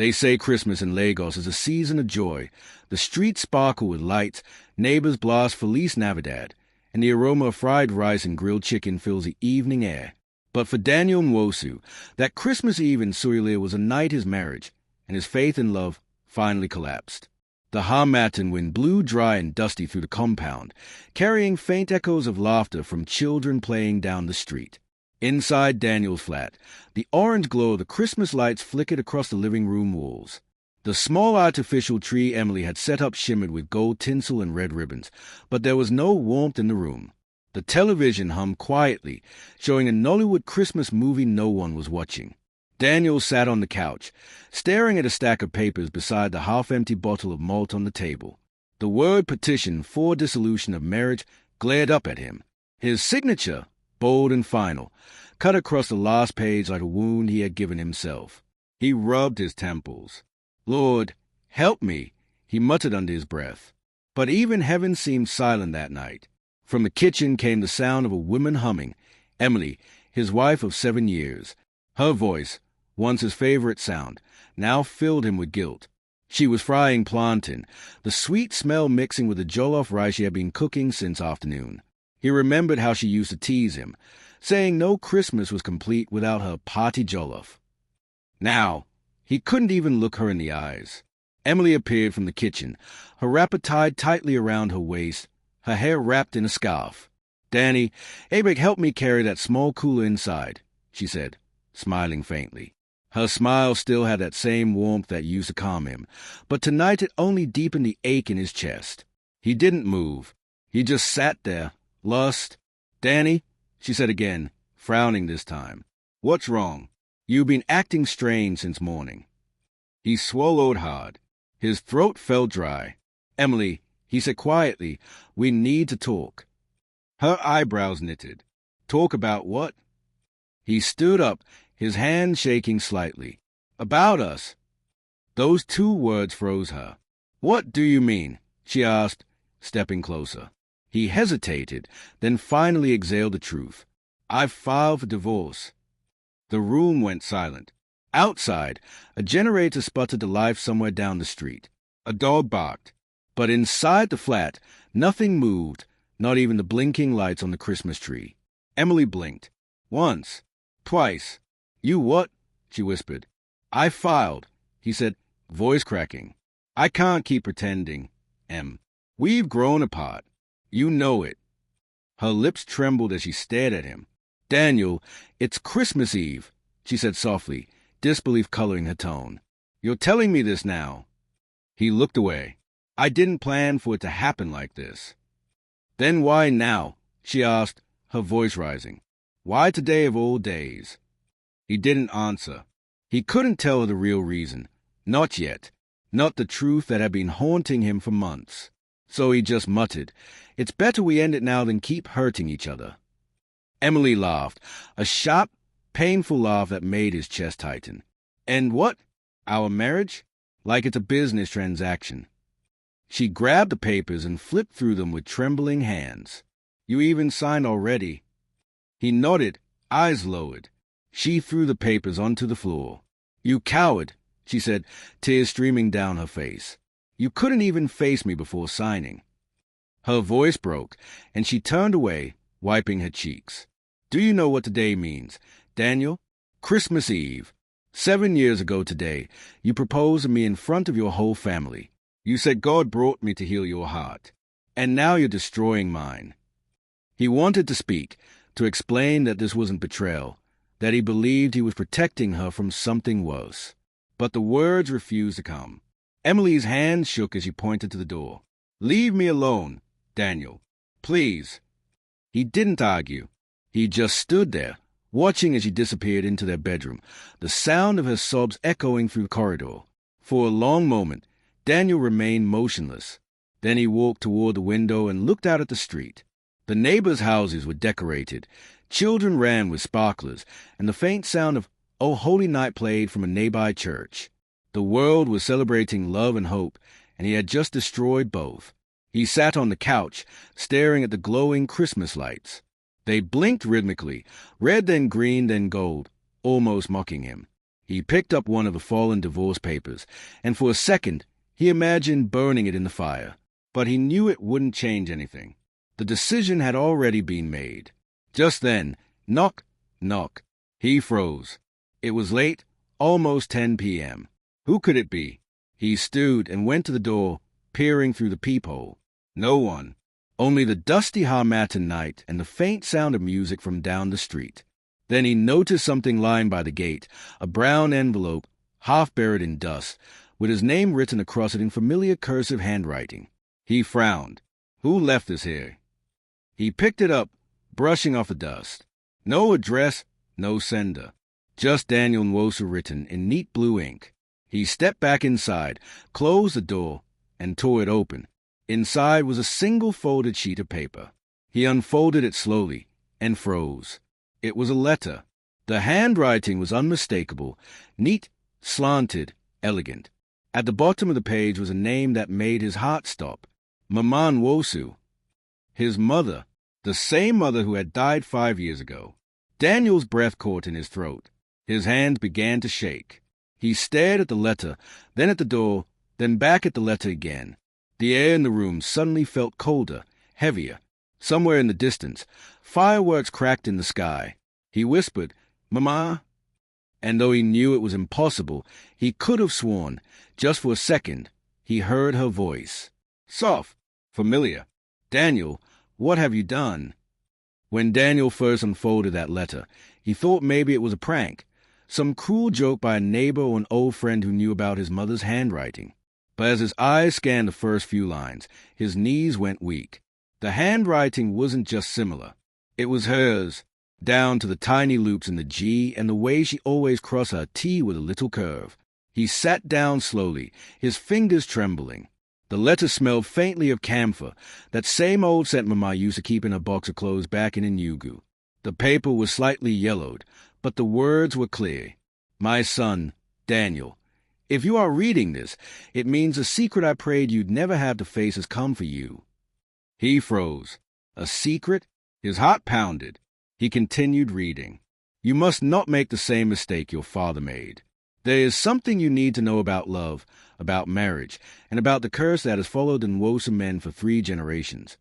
They say Christmas in Lagos is a season of joy. The streets sparkle with lights, neighbors blast Feliz Navidad, and the aroma of fried rice and grilled chicken fills the evening air. But for Daniel Nwosu, that Christmas Eve in Surulere was a night his marriage and his faith in love finally collapsed. The Harmattan wind blew dry and dusty through the compound, carrying faint echoes of laughter from children playing down the street. Inside Daniel's flat, the orange glow of the Christmas lights flickered across the living room walls. The small artificial tree Emily had set up shimmered with gold tinsel and red ribbons, but there was no warmth in the room. The television hummed quietly, showing a Nollywood Christmas movie no one was watching. Daniel sat on the couch, staring at a stack of papers beside the half-empty bottle of malt on the table. The word petition for dissolution of marriage glared up at him. His signature, bold and final, cut across the last page like a wound he had given himself. He rubbed his temples. "Lord, help me," he muttered under his breath. But even heaven seemed silent that night. From the kitchen came the sound of a woman humming, Emily, his wife of 7 years. Her voice, once his favorite sound, now filled him with guilt. She was frying plantain, the sweet smell mixing with the jollof rice she had been cooking since afternoon. He remembered how she used to tease him, saying no Christmas was complete without her party jollof. Now, he couldn't even look her in the eyes. Emily appeared from the kitchen, her wrapper tied tightly around her waist, her hair wrapped in a scarf. "Danny, Abek, help me carry that small cooler inside," she said, smiling faintly. Her smile still had that same warmth that used to calm him, but tonight it only deepened the ache in his chest. He didn't move. He just sat there, lost. "Danny," she said again, frowning this time. "What's wrong? You've been acting strange since morning." He swallowed hard. His throat felt dry. "Emily," he said quietly, "we need to talk." Her eyebrows knitted. "Talk about what?" He stood up, his hand shaking slightly. "About us." Those two words froze her. "What do you mean?" she asked, stepping closer. He hesitated, then finally exhaled the truth. "I've filed for divorce." The room went silent. Outside, a generator sputtered to life somewhere down the street. A dog barked. But inside the flat, nothing moved, not even the blinking lights on the Christmas tree. Emily blinked. Once. Twice. "You what?" she whispered. "I filed," he said, voice cracking. "I can't keep pretending, Em. We've grown apart. You know it." Her lips trembled as she stared at him. "Daniel, it's Christmas Eve," she said softly, disbelief coloring her tone. "You're telling me this now." He looked away. "I didn't plan for it to happen like this." "Then why now?" she asked, her voice rising. "Why today of all days?" He didn't answer. He couldn't tell her the real reason. Not yet. Not the truth that had been haunting him for months. So he just muttered, "It's better we end it now than keep hurting each other." Emily laughed, a sharp, painful laugh that made his chest tighten. "And what? Our marriage? Like it's a business transaction." She grabbed the papers and flipped through them with trembling hands. "You even signed already." He nodded, eyes lowered. She threw the papers onto the floor. "You coward," she said, tears streaming down her face. "You couldn't even face me before signing." Her voice broke, and she turned away, wiping her cheeks. "Do you know what today means, Daniel? Christmas Eve. 7 years ago today, you proposed to me in front of your whole family. You said God brought me to heal your heart. And now you're destroying mine." He wanted to speak, to explain that this wasn't betrayal, that he believed he was protecting her from something worse. But the words refused to come. Emily's hand shook as she pointed to the door. "Leave me alone, Daniel. Please." He didn't argue. He just stood there, watching as she disappeared into their bedroom, the sound of her sobs echoing through the corridor. For a long moment, Daniel remained motionless. Then he walked toward the window and looked out at the street. The neighbors' houses were decorated. Children ran with sparklers, and the faint sound of "O Holy Night" played from a nearby church. The world was celebrating love and hope, and he had just destroyed both. He sat on the couch, staring at the glowing Christmas lights. They blinked rhythmically, red then green then gold, almost mocking him. He picked up one of the fallen divorce papers, and for a second he imagined burning it in the fire. But he knew it wouldn't change anything. The decision had already been made. Just then, knock, knock. He froze. It was late, almost 10 p.m. Who could it be? He stewed and went to the door, peering through the peephole. No one. Only the dusty Harmattan night and the faint sound of music from down the street. Then he noticed something lying by the gate, a brown envelope, half buried in dust, with his name written across it in familiar cursive handwriting. He frowned. Who left this here? He picked it up, brushing off the dust. No address, no sender. Just Daniel Nwosu written in neat blue ink. He stepped back inside, closed the door, and tore it open. Inside was a single folded sheet of paper. He unfolded it slowly and froze. It was a letter. The handwriting was unmistakable, neat, slanted, elegant. At the bottom of the page was a name that made his heart stop. Mama Nwosu. His mother, the same mother who had died 5 years ago. Daniel's breath caught in his throat. His hands began to shake. He stared at the letter, then at the door, then back at the letter again. The air in the room suddenly felt colder, heavier. Somewhere in the distance, fireworks cracked in the sky. He whispered, "Mama?" And though he knew it was impossible, he could have sworn, just for a second, he heard her voice. Soft, familiar. "Daniel, what have you done?" When Daniel first unfolded that letter, he thought maybe it was a prank, some cruel joke by a neighbor or an old friend who knew about his mother's handwriting. But as his eyes scanned the first few lines, his knees went weak. The handwriting wasn't just similar. It was hers, down to the tiny loops in the G and the way she always crossed her T with a little curve. He sat down slowly, his fingers trembling. The letter smelled faintly of camphor, that same old scent Mama used to keep in her box of clothes back in Enugu. The paper was slightly yellowed, but the words were clear. "My son, Daniel. If you are reading this, it means the secret I prayed you'd never have to face has come for you." He froze. A secret? His heart pounded. He continued reading. "You must not make the same mistake your father made. There is something you need to know about love, about marriage, and about the curse that has followed the Nwosu men for 3 generations."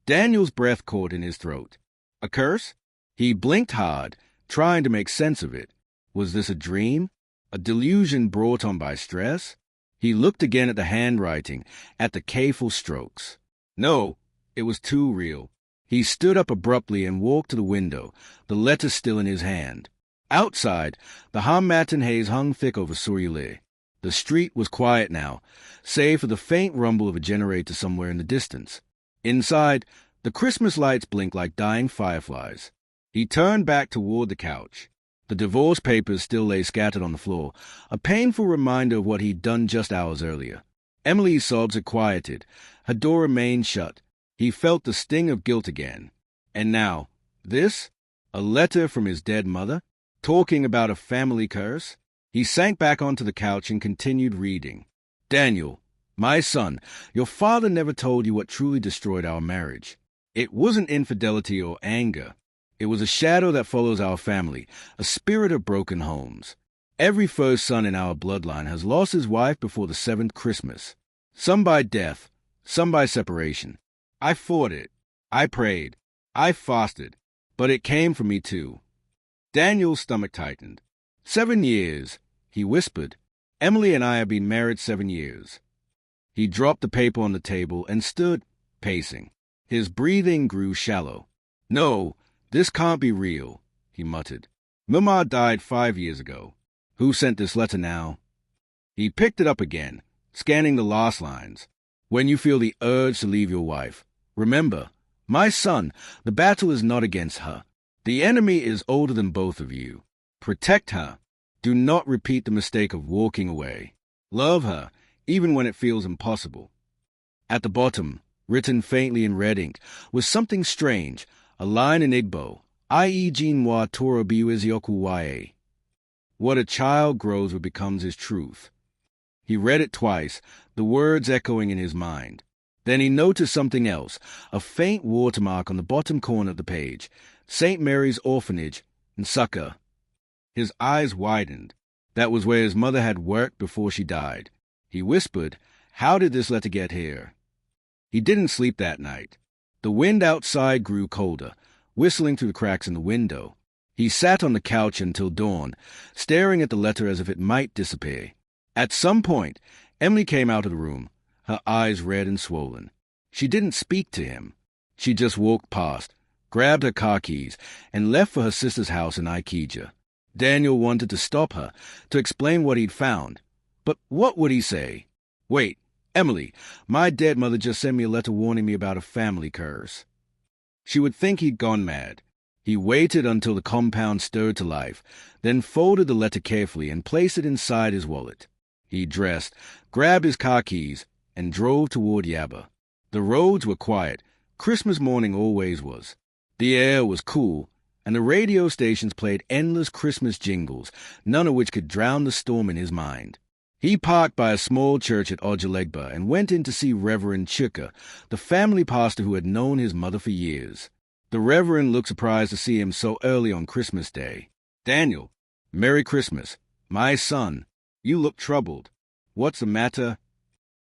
Daniel's breath caught in his throat. A curse? He blinked hard, trying to make sense of it. Was this a dream? A delusion brought on by stress? He looked again at the handwriting, at the careful strokes. No, it was too real. He stood up abruptly and walked to the window, the letter still in his hand. Outside, the Harmattan haze hung thick over Soryule. The street was quiet now, save for the faint rumble of a generator somewhere in the distance. Inside, the Christmas lights blinked like dying fireflies. He turned back toward the couch. The divorce papers still lay scattered on the floor, a painful reminder of what he'd done just hours earlier. Emily's sobs had quieted. Her door remained shut. He felt the sting of guilt again. And now, this? A letter from his dead mother? Talking about a family curse? He sank back onto the couch and continued reading. "Daniel, my son, your father never told you what truly destroyed our marriage. It wasn't infidelity or anger. It was a shadow that follows our family, a spirit of broken homes. Every first son in our bloodline has lost his wife before the 7th Christmas. Some by death, some by separation. I fought it. I prayed. I fasted. But it came for me too." Daniel's stomach tightened. 7 years, he whispered. "Emily and I have been married 7 years. He dropped the paper on the table and stood, pacing. His breathing grew shallow. "No, this can't be real," he muttered. "Mama died 5 years ago. Who sent this letter now?" He picked it up again, scanning the last lines. "When you feel the urge to leave your wife, remember, my son, the battle is not against her. The enemy is older than both of you. Protect her. Do not repeat the mistake of walking away. Love her, even when it feels impossible." At the bottom, written faintly in red ink, was something strange, a line in Igbo, "Iejinwa Torobiu Ezioku Wae." What a child grows what becomes his truth. He read it twice, the words echoing in his mind. Then he noticed something else, a faint watermark on the bottom corner of the page, St. Mary's Orphanage, Nsukka. His eyes widened. That was where his mother had worked before she died. He whispered, "How did this letter get here?" He didn't sleep that night. The wind outside grew colder, whistling through the cracks in the window. He sat on the couch until dawn, staring at the letter as if it might disappear. At some point, Emily came out of the room, her eyes red and swollen. She didn't speak to him. She just walked past, grabbed her car keys, and left for her sister's house in Ikeja. Daniel wanted to stop her, to explain what he'd found. But what would he say? "Wait, Emily, my dead mother just sent me a letter warning me about a family curse." She would think he'd gone mad. He waited until the compound stirred to life, then folded the letter carefully and placed it inside his wallet. He dressed, grabbed his car keys, and drove toward Yaba. The roads were quiet. Christmas morning always was. The air was cool, and the radio stations played endless Christmas jingles, none of which could drown the storm in his mind. He parked by a small church at Ojalegba and went in to see Reverend Chika, the family pastor who had known his mother for years. The Reverend looked surprised to see him so early on Christmas Day. "Daniel, Merry Christmas. My son, you look troubled. What's the matter?"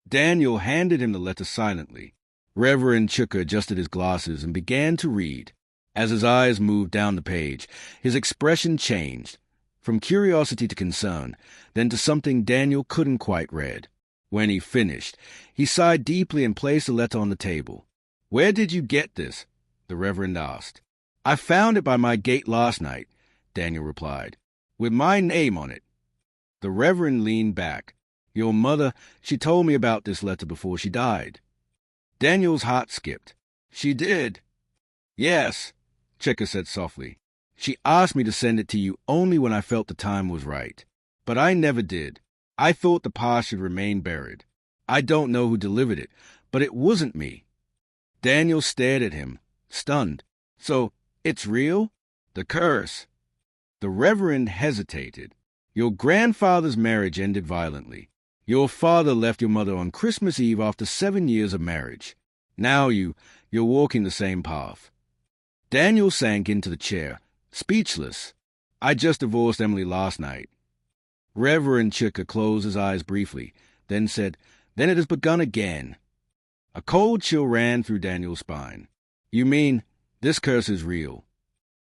Daniel handed him the letter silently. Reverend Chika adjusted his glasses and began to read. As his eyes moved down the page, his expression changed, from curiosity to concern, then to something Daniel couldn't quite read. When he finished, he sighed deeply and placed the letter on the table. "Where did you get this?" the Reverend asked. "I found it by my gate last night," Daniel replied, "with my name on it." The Reverend leaned back. "Your mother, she told me about this letter before she died." Daniel's heart skipped. "She did?" "Yes," Chika said softly. "She asked me to send it to you only when I felt the time was right. But I never did. I thought the past should remain buried. I don't know who delivered it, but it wasn't me." Daniel stared at him, stunned. "So, it's real? The curse?" The Reverend hesitated. "Your grandfather's marriage ended violently. Your father left your mother on Christmas Eve after 7 years of marriage. Now you're walking the same path." Daniel sank into the chair, speechless. "I just divorced Emily last night." Reverend Chika closed his eyes briefly, then said, "Then it has begun again." A cold chill ran through Daniel's spine. "You mean this curse is real?"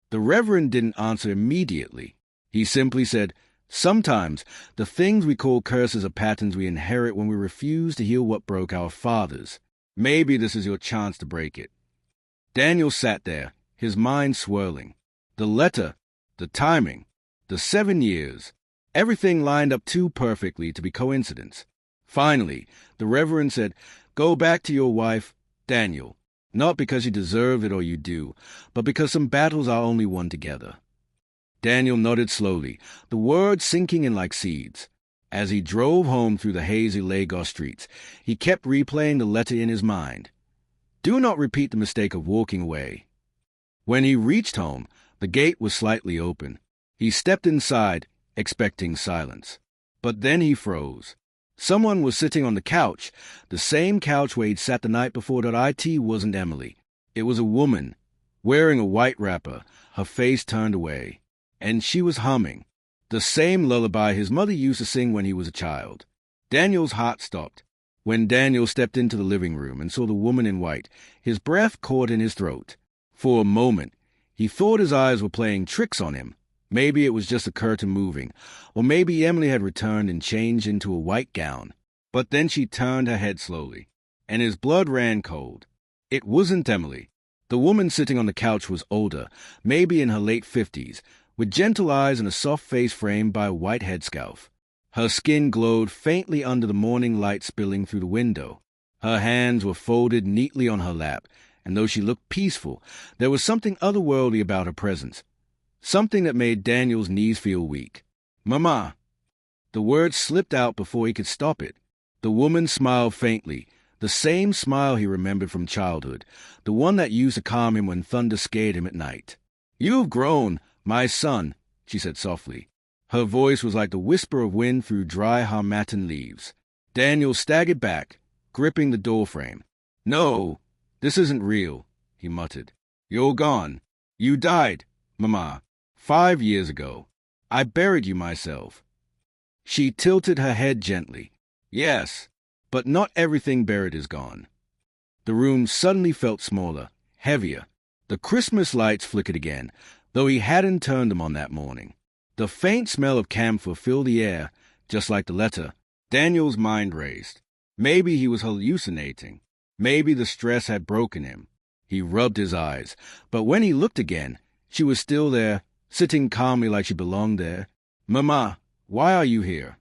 The Reverend didn't answer immediately. He simply said, "Sometimes the things we call curses are patterns we inherit when we refuse to heal what broke our fathers. Maybe this is your chance to break it." Daniel sat there, his mind swirling. The letter, the timing, the 7 years, everything lined up too perfectly to be coincidence. Finally, the Reverend said, "Go back to your wife, Daniel, not because you deserve it or you do, but because some battles are only won together." Daniel nodded slowly, the words sinking in like seeds. As he drove home through the hazy Lagos streets, he kept replaying the letter in his mind. Do not repeat the mistake of walking away. When he reached home, the gate was slightly open. He stepped inside, expecting silence. But then he froze. Someone was sitting on the couch, the same couch where he'd sat the night before. It wasn't Emily. It was a woman, wearing a white wrapper, her face turned away. And she was humming, the same lullaby his mother used to sing when he was a child. Daniel's heart stopped. When Daniel stepped into the living room and saw the woman in white, his breath caught in his throat. For a moment, he thought his eyes were playing tricks on him. Maybe it was just a curtain moving, or maybe Emily had returned and changed into a white gown. But then she turned her head slowly, and his blood ran cold. It wasn't Emily. The woman sitting on the couch was older, maybe in her late 50s, with gentle eyes and a soft face framed by a white headscarf. Her skin glowed faintly under the morning light spilling through the window. Her hands were folded neatly on her lap, and though she looked peaceful, there was something otherworldly about her presence. Something that made Daniel's knees feel weak. "Mama." The word slipped out before he could stop it. The woman smiled faintly, the same smile he remembered from childhood, the one that used to calm him when thunder scared him at night. "You've grown, my son," she said softly. Her voice was like the whisper of wind through dry harmattan leaves. Daniel staggered back, gripping the doorframe. "No, this isn't real," he muttered. "You're gone. You died, Mama, 5 years ago. I buried you myself." She tilted her head gently. Yes, but not everything buried is gone. The room suddenly felt smaller, heavier. The Christmas lights flickered again, though he hadn't turned them on that morning. The faint smell of camphor filled the air, just like the letter. Daniel's mind raced. Maybe he was hallucinating. Maybe the stress had broken him. He rubbed his eyes, but when he looked again, she was still there, sitting calmly like she belonged there. "Mama, why are you here?"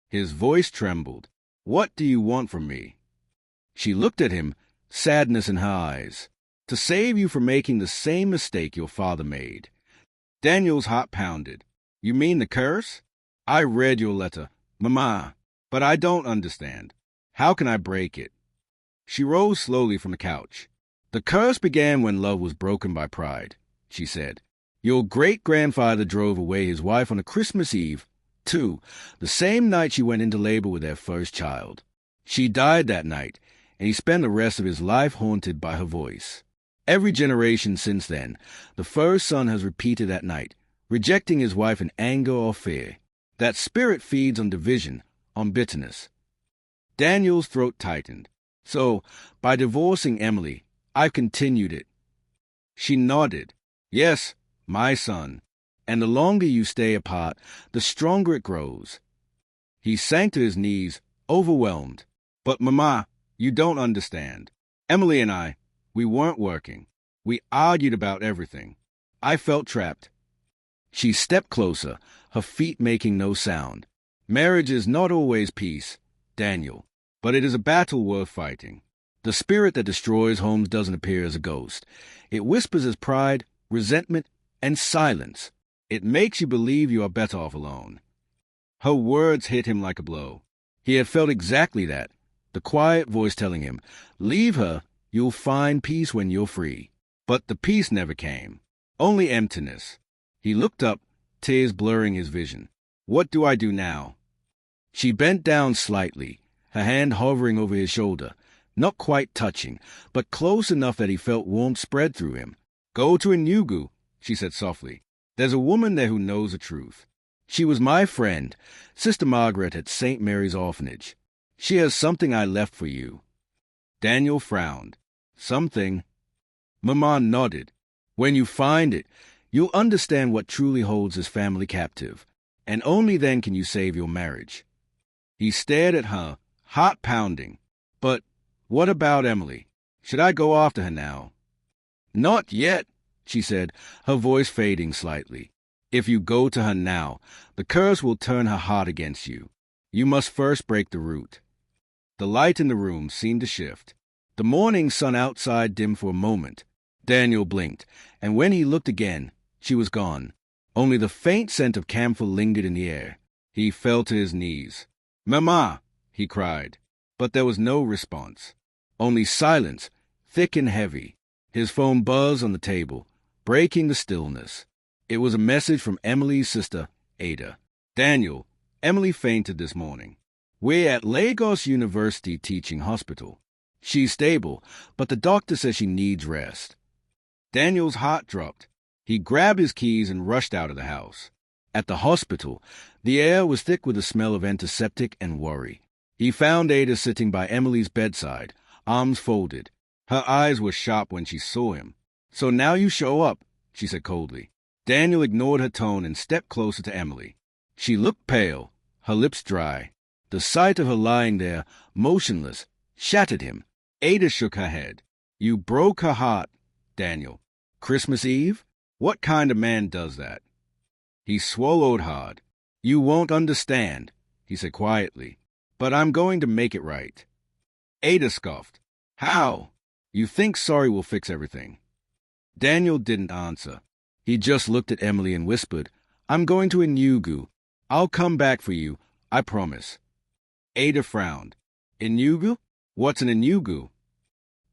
His voice trembled. "What do you want from me?" She looked at him, sadness in her eyes. "To save you from making the same mistake your father made." Daniel's heart pounded. "You mean the curse?" "I read your letter, Mama, but I don't understand. How can I break it?" She rose slowly from the couch. "The curse began when love was broken by pride," she said. "Your great-grandfather drove away his wife on a Christmas Eve, too, the same night she went into labor with their first child. She died that night, and he spent the rest of his life haunted by her voice. Every generation since then, the first son has repeated that night, rejecting his wife in anger or fear. That spirit feeds on division, on bitterness." Daniel's throat tightened. "So, by divorcing Emily, I've continued it." She nodded. "Yes, my son. And the longer you stay apart, the stronger it grows." He sank to his knees, overwhelmed. "But, Mama, you don't understand. Emily and I, we weren't working. We argued about everything. I felt trapped." She stepped closer, her feet making no sound. "Marriage is not always peace, Daniel, but it is a battle worth fighting. The spirit that destroys homes doesn't appear as a ghost. It whispers as pride, resentment, and silence. It makes you believe you are better off alone." Her words hit him like a blow. He had felt exactly that, the quiet voice telling him, "Leave her, you'll find peace when you're free." But the peace never came, only emptiness. He looked up, tears blurring his vision. "What do I do now?" She bent down slightly, her hand hovering over his shoulder, not quite touching, but close enough that he felt warmth spread through him. "Go to Inugu," she said softly. "There's a woman there who knows the truth. She was my friend, Sister Margaret at St. Mary's Orphanage. She has something I left for you." Daniel frowned. "Something?" Mama nodded. "When you find it, you'll understand what truly holds this family captive, and only then can you save your marriage." He stared at her, heart pounding. "But what about Emily? Should I go after her now?" "Not yet," she said, her voice fading slightly. "If you go to her now, the curse will turn her heart against you. You must first break the root." The light in the room seemed to shift. The morning sun outside dimmed for a moment. Daniel blinked, and when he looked again, she was gone. Only the faint scent of camphor lingered in the air. He fell to his knees. "Mama!" he cried. But there was no response. Only silence, thick and heavy. His phone buzzed on the table, breaking the stillness. It was a message from Emily's sister, Ada. "Daniel, Emily fainted this morning. We're at Lagos University Teaching Hospital. She's stable, but the doctor says she needs rest." Daniel's heart dropped. He grabbed his keys and rushed out of the house. At the hospital, the air was thick with the smell of antiseptic and worry. He found Ada sitting by Emily's bedside, arms folded. Her eyes were sharp when she saw him. "So now you show up," she said coldly. Daniel ignored her tone and stepped closer to Emily. She looked pale, her lips dry. The sight of her lying there, motionless, shattered him. Ada shook her head. "You broke her heart, Daniel. Christmas Eve? What kind of man does that?" He swallowed hard. "You won't understand," he said quietly, "but I'm going to make it right." Ada scoffed. "How? You think sorry will fix everything?" Daniel didn't answer. He just looked at Emily and whispered, "I'm going to Inugu. I'll come back for you, I promise." Ada frowned. "Inugu? What's an Inugu?"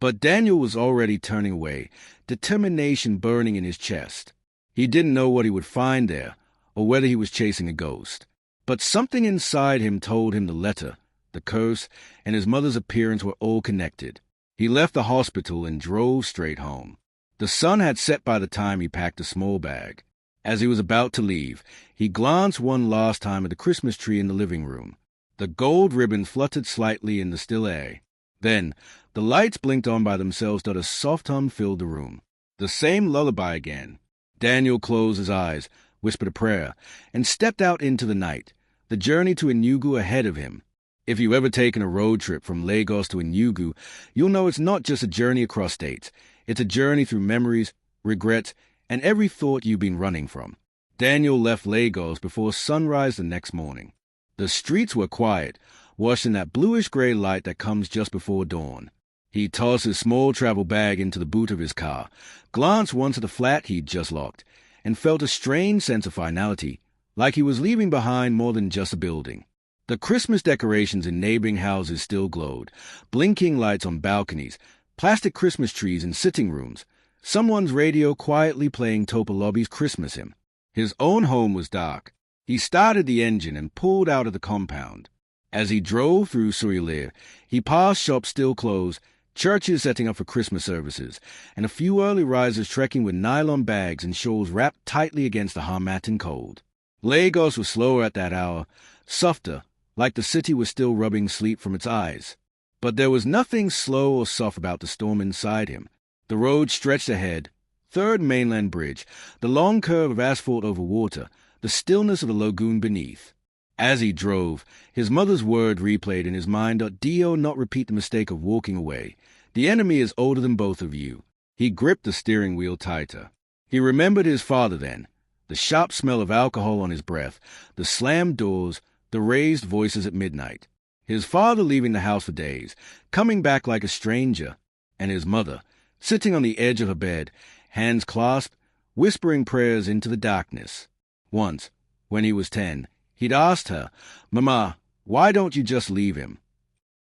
But Daniel was already turning away, determination burning in his chest. He didn't know what he would find there, or whether he was chasing a ghost. But something inside him told him the letter, the curse, and his mother's appearance were all connected. He left the hospital and drove straight home. The sun had set by the time he packed a small bag. As he was about to leave, he glanced one last time at the Christmas tree in the living room. The gold ribbon fluttered slightly in the still air. Then, the lights blinked on by themselves till a soft hum filled the room. The same lullaby again. Daniel closed his eyes, whispered a prayer, and stepped out into the night, the journey to Enugu ahead of him. If you've ever taken a road trip from Lagos to Enugu, you'll know it's not just a journey across states. It's a journey through memories, regrets, and every thought you've been running from. Daniel left Lagos before sunrise the next morning. The streets were quiet, washed in that bluish-gray light that comes just before dawn. He tossed his small travel bag into the boot of his car, glanced once at the flat he'd just locked, and felt a strange sense of finality, like he was leaving behind more than just a building. The Christmas decorations in neighboring houses still glowed, blinking lights on balconies, plastic Christmas trees in sitting rooms, someone's radio quietly playing Topolobby's Christmas hymn. His own home was dark. He started the engine and pulled out of the compound. As he drove through Surulere, he passed shops still closed, churches setting up for Christmas services, and a few early risers trekking with nylon bags and shawls wrapped tightly against the Harmattan cold. Lagos was slower at that hour, softer, like the city was still rubbing sleep from its eyes. But there was nothing slow or soft about the storm inside him. The road stretched ahead, Third Mainland Bridge, the long curve of asphalt over water, the stillness of the lagoon beneath. As he drove, his mother's word replayed in his mind, "Dio, not repeat the mistake of walking away. The enemy is older than both of you." He gripped the steering wheel tighter. He remembered his father then, the sharp smell of alcohol on his breath, the slammed doors, the raised voices at midnight. His father leaving the house for days, coming back like a stranger, and his mother, sitting on the edge of her bed, hands clasped, whispering prayers into the darkness. Once, when he was 10, he'd asked her, "Mama, why don't you just leave him?"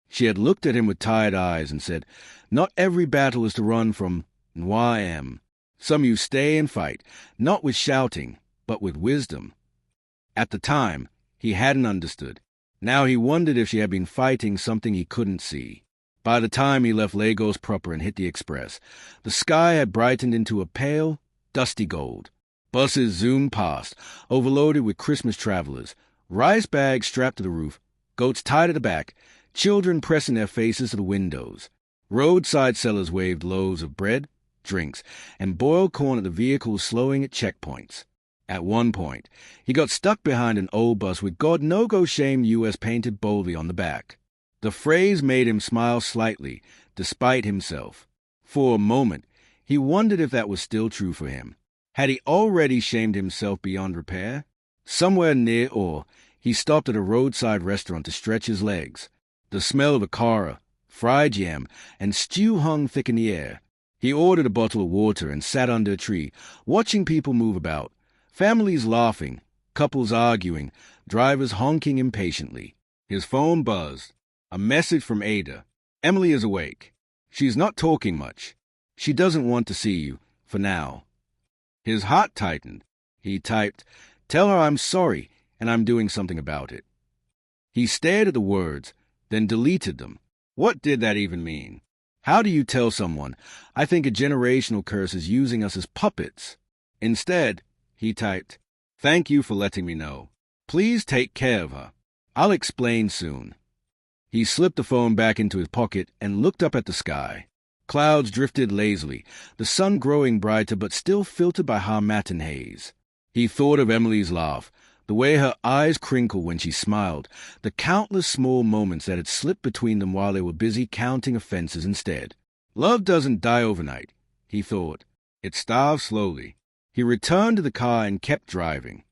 She had looked at him with tired eyes and said, "Not every battle is to run from Nwam. Some you stay and fight, not with shouting, but with wisdom." At the time, he hadn't understood. Now he wondered if she had been fighting something he couldn't see. By the time he left Lagos proper and hit the express, the sky had brightened into a pale, dusty gold. Buses zoomed past, overloaded with Christmas travelers, rice bags strapped to the roof, goats tied at the back, children pressing their faces to the windows. Roadside sellers waved loaves of bread, drinks, and boiled corn at the vehicles slowing at checkpoints. At one point, he got stuck behind an old bus with "God No Go Shame U.S." painted boldly on the back. The phrase made him smile slightly, despite himself. For a moment, he wondered if that was still true for him. Had he already shamed himself beyond repair? Somewhere near Or, he stopped at a roadside restaurant to stretch his legs. The smell of akara, fried yam, and stew hung thick in the air. He ordered a bottle of water and sat under a tree, watching people move about. Families laughing, couples arguing, drivers honking impatiently. His phone buzzed. A message from Ada. "Emily is awake. She's not talking much. She doesn't want to see you, for now." His heart tightened. He typed, "Tell her I'm sorry and I'm doing something about it." He stared at the words, then deleted them. What did that even mean? How do you tell someone, "I think a generational curse is using us as puppets"? Instead, he typed, "Thank you for letting me know. Please take care of her. I'll explain soon." He slipped the phone back into his pocket and looked up at the sky. Clouds drifted lazily, the sun growing brighter but still filtered by Harmattan haze. He thought of Emily's laugh, the way her eyes crinkled when she smiled, the countless small moments that had slipped between them while they were busy counting offenses instead. Love doesn't die overnight, he thought. It starves slowly. He returned to the car and kept driving.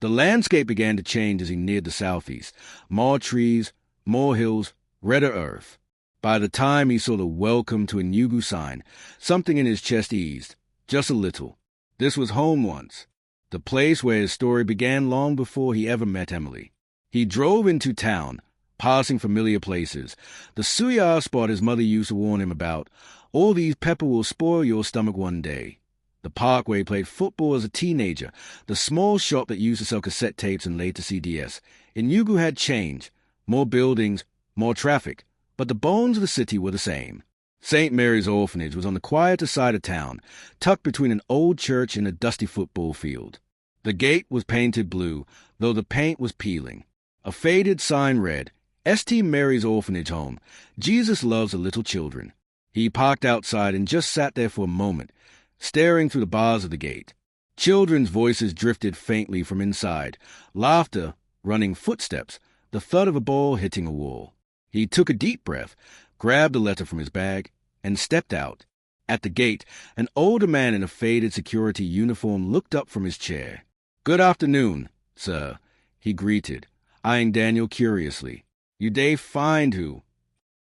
The landscape began to change as he neared the southeast. More trees, more hills, redder earth. By the time he saw the "Welcome to Enugu" sign, something in his chest eased, just a little. This was home once, the place where his story began long before he ever met Emily. He drove into town, passing familiar places. The suya spot his mother used to warn him about. All these pepper will spoil your stomach one day. The park where he played football as a teenager. The small shop that used to sell cassette tapes and later CDs. Enugu had changed. More buildings, more traffic, but the bones of the city were the same. St. Mary's Orphanage was on the quieter side of town, tucked between an old church and a dusty football field. The gate was painted blue, though the paint was peeling. A faded sign read, St. Mary's Orphanage Home. Jesus loves the little children. He parked outside and just sat there for a moment, staring through the bars of the gate. Children's voices drifted faintly from inside, laughter, running footsteps, the thud of a ball hitting a wall. He took a deep breath, grabbed a letter from his bag, and stepped out. At the gate, an older man in a faded security uniform looked up from his chair. "Good afternoon, sir," he greeted, eyeing Daniel curiously. "You dey find who?"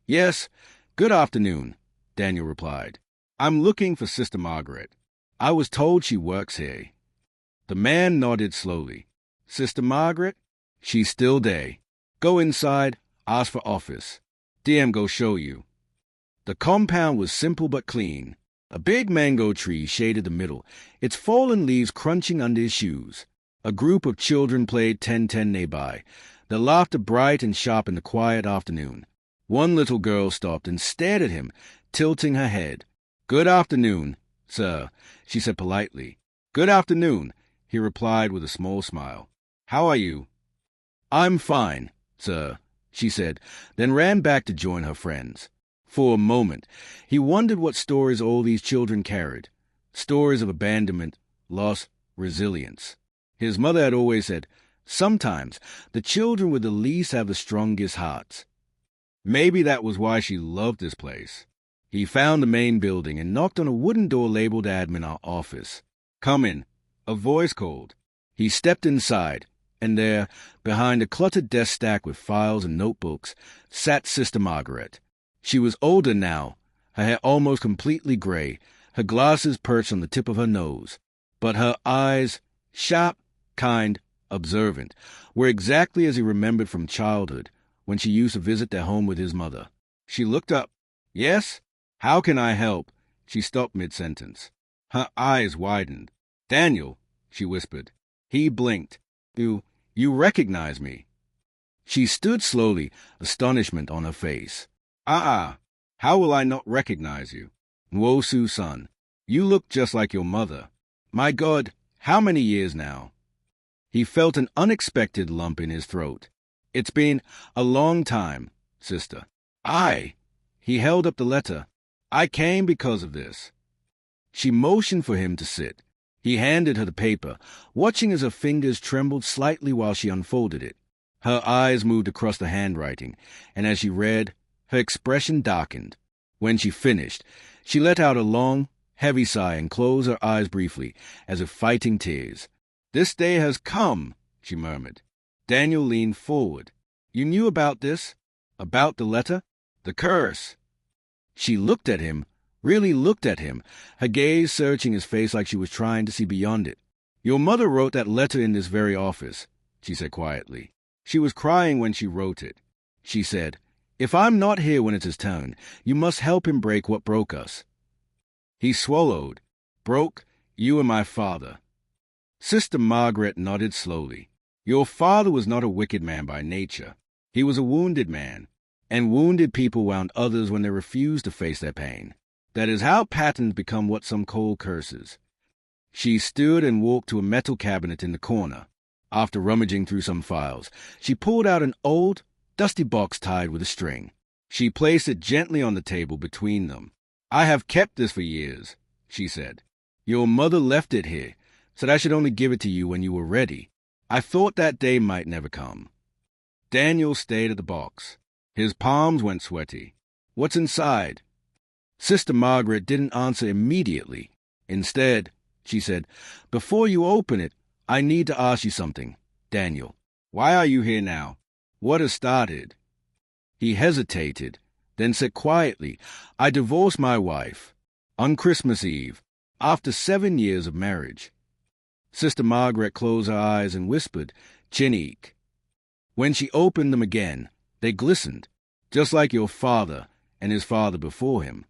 "Yes, good afternoon," Daniel replied. "I'm looking for Sister Margaret. I was told she works here." The man nodded slowly. "Sister Margaret? She's still there. Go inside, ask for office. DM go show you." The compound was simple but clean. A big mango tree shaded the middle, its fallen leaves crunching under his shoes. A group of children played 10-10 nearby, their laughter bright and sharp in the quiet afternoon. One little girl stopped and stared at him, tilting her head. "Good afternoon, sir," she said politely. "Good afternoon," he replied with a small smile. "How are you?" "I'm fine, sir," she said, then ran back to join her friends. For a moment, he wondered what stories all these children carried. Stories of abandonment, loss, resilience. His mother had always said, sometimes the children with the least have the strongest hearts. Maybe that was why she loved this place. He found the main building and knocked on a wooden door labeled admin office. "Come in," a voice called. He stepped inside, and there, behind a cluttered desk stack with files and notebooks, sat Sister Margaret. She was older now, her hair almost completely gray, her glasses perched on the tip of her nose. But her eyes, sharp, kind, observant, were exactly as he remembered from childhood, when she used to visit their home with his mother. She looked up. "Yes? How can I help?" She stopped mid-sentence. Her eyes widened. "Daniel," she whispered. He blinked. You recognize me." She stood slowly, astonishment on her face. How will I not recognize you? Nwosu's son. You look just like your mother. My God, how many years now?" He felt an unexpected lump in his throat. "It's been a long time, sister." He held up the letter. "I came because of this." She motioned for him to sit. He handed her the paper, watching as her fingers trembled slightly while she unfolded it. Her eyes moved across the handwriting, and as she read, her expression darkened. When she finished, she let out a long, heavy sigh and closed her eyes briefly, as if fighting tears. "This day has come," she murmured. Daniel leaned forward. "You knew about this? About the letter? The curse?" She looked at him, really looked at him, her gaze searching his face like she was trying to see beyond it. "Your mother wrote that letter in this very office," she said quietly. "She was crying when she wrote it. She said, 'If I'm not here when it's his turn, you must help him break what broke us.'" He swallowed. "Broke you and my father." Sister Margaret nodded slowly. "Your father was not a wicked man by nature. He was a wounded man, and wounded people wound others when they refused to face their pain. That is how patterns become what some call curses." She stood and walked to a metal cabinet in the corner. After rummaging through some files, she pulled out an old, dusty box tied with a string. She placed it gently on the table between them. "I have kept this for years," she said. "Your mother left it here, said I should only give it to you when you were ready. I thought that day might never come." Daniel stared at the box. His palms went sweaty. "What's inside?" Sister Margaret didn't answer immediately. Instead, she said, "Before you open it, I need to ask you something. Daniel, why are you here now? What has started?" He hesitated, then said quietly, "I divorced my wife on Christmas Eve, after 7 years of marriage." Sister Margaret closed her eyes and whispered, "Chinique." When she opened them again, they glistened, just like your father and his father before him.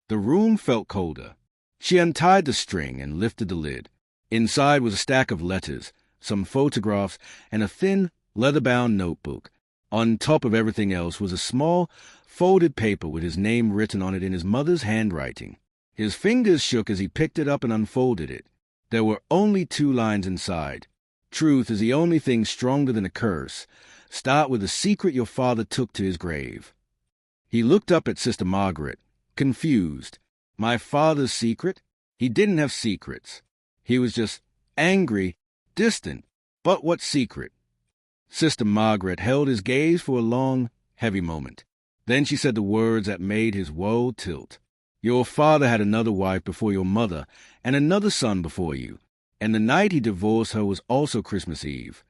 The room felt colder. She untied the string and lifted the lid. Inside was a stack of letters, some photographs, and a thin, leather-bound notebook. On top of everything else was a small, folded paper with his name written on it in his mother's handwriting. His fingers shook as he picked it up and unfolded it. There were only 2 lines inside. Truth is the only thing stronger than a curse. Start with a secret your father took to his grave. He looked up at Sister Margaret, confused. My father's secret? He didn't have secrets. He was just angry, distant. But what secret? Sister Margaret held his gaze for a long, heavy moment. Then she said the words that made his woe tilt. Your father had another wife before your mother, and another son before you, and the night he divorced her was also Christmas Eve.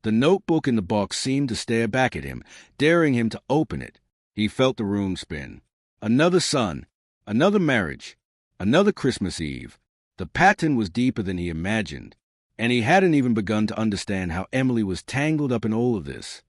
The notebook in the box seemed to stare back at him, daring him to open it. He felt the room spin. Another son, another marriage, another Christmas Eve. The pattern was deeper than he imagined, and he hadn't even begun to understand how Emily was tangled up in all of this.